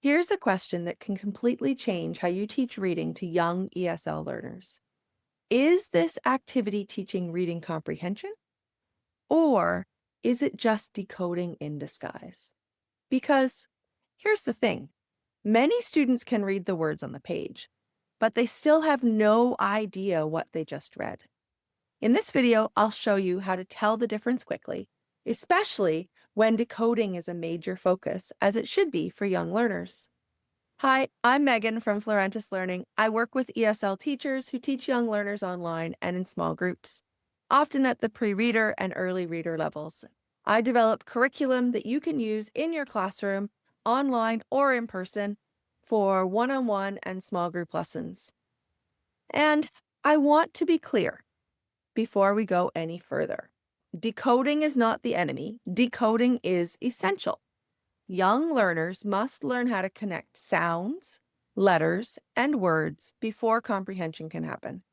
Here's a question that can completely change how you teach reading to young ESL learners. Is this activity teaching reading comprehension, or is it just decoding in disguise? Because here's the thing, many students can read the words on the page, but they still have no idea what they just read. In this video, I'll show you how to tell the difference quickly, especially when decoding is a major focus, as it should be for young learners. Hi, I'm Megan from Florentis Learning. I work with ESL teachers who teach young learners online and in small groups, often at the pre-reader and early reader levels. I develop curriculum that you can use in your classroom, online or in person, for one-on-one and small group lessons. And I want to be clear before we go any further. Decoding is not the enemy. Decoding is essential. Young learners must learn how to connect sounds, letters, and words before comprehension can happen.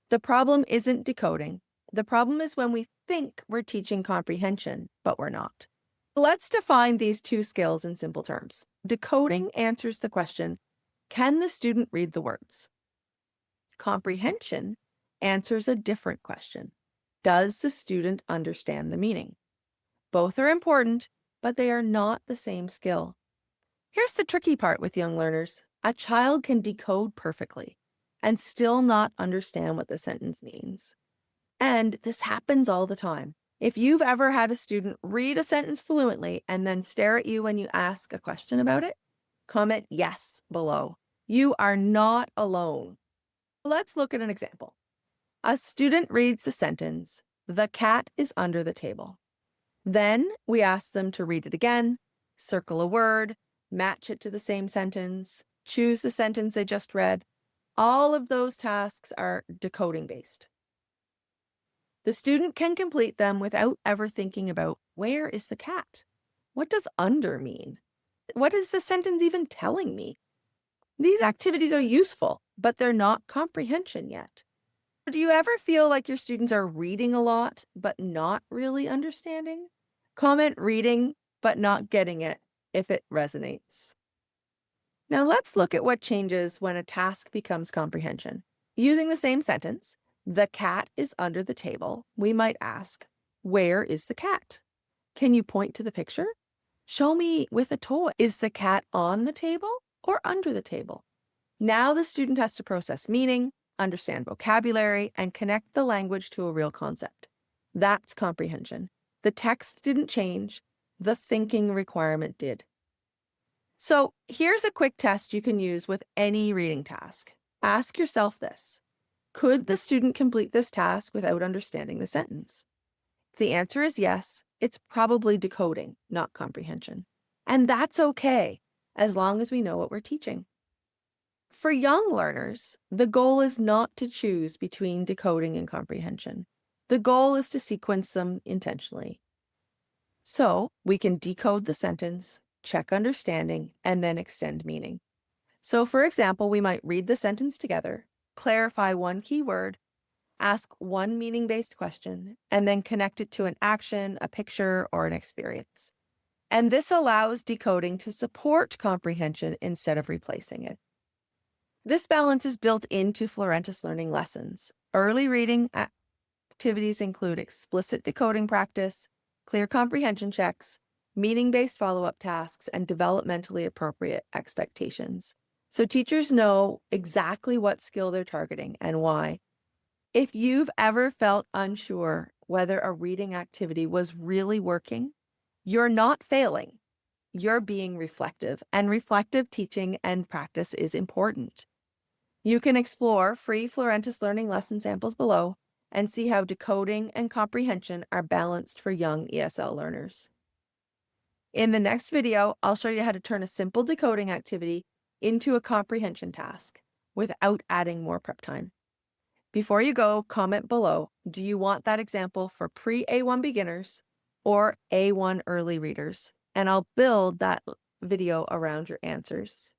The problem isn't decoding. The problem is when we think we're teaching comprehension, but we're not. Let's define these two skills in simple terms. Decoding answers the question, can the student read the words? Comprehension answers a different question. Does the student understand the meaning? Both are important, but they are not the same skill. Here's the tricky part with young learners. A child can decode perfectly and still not understand what the sentence means. And this happens all the time. If you've ever had a student read a sentence fluently and then stare at you when you ask a question about it, comment yes below. You are not alone. Let's look at an example. A student reads the sentence, "The cat is under the table." Then we ask them to read it again, circle a word, match it to the same sentence, choose the sentence they just read. All of those tasks are decoding based. The student can complete them without ever thinking about, where is the cat? What does under mean? What is the sentence even telling me? These activities are useful, but they're not comprehension yet. Do you ever feel like your students are reading a lot, but not really understanding? Comment reading, but not getting it if it resonates. Now let's look at what changes when a task becomes comprehension. Using the same sentence, the cat is under the table, we might ask, where is the cat? Can you point to the picture? Show me with a toy. Is the cat on the table or under the table? Now the student has to process meaning, understand vocabulary, and connect the language to a real concept. That's comprehension. The text didn't change, the thinking requirement did. So here's a quick test you can use with any reading task. Ask yourself this: could the student complete this task without understanding the sentence? If the answer is yes, it's probably decoding, not comprehension. And that's okay, as long as we know what we're teaching. For young learners, the goal is not to choose between decoding and comprehension. The goal is to sequence them intentionally. So we can decode the sentence, check understanding, and then extend meaning. So for example, we might read the sentence together, clarify one key word, ask one meaning-based question, and then connect it to an action, a picture, or an experience. And this allows decoding to support comprehension instead of replacing it. This balance is built into Florentis learning lessons. Early reading activities include explicit decoding practice, clear comprehension checks, meaning-based follow-up tasks, and developmentally appropriate expectations. So teachers know exactly what skill they're targeting and why. If you've ever felt unsure whether a reading activity was really working, you're not failing. You're being reflective, and reflective teaching and practice is important. You can explore free Florentis learning lesson samples below and see how decoding and comprehension are balanced for young ESL learners. In the next video, I'll show you how to turn a simple decoding activity into a comprehension task without adding more prep time. Before you go, comment below, do you want that example for pre-A1 beginners or A1 early readers? And I'll build that video around your answers.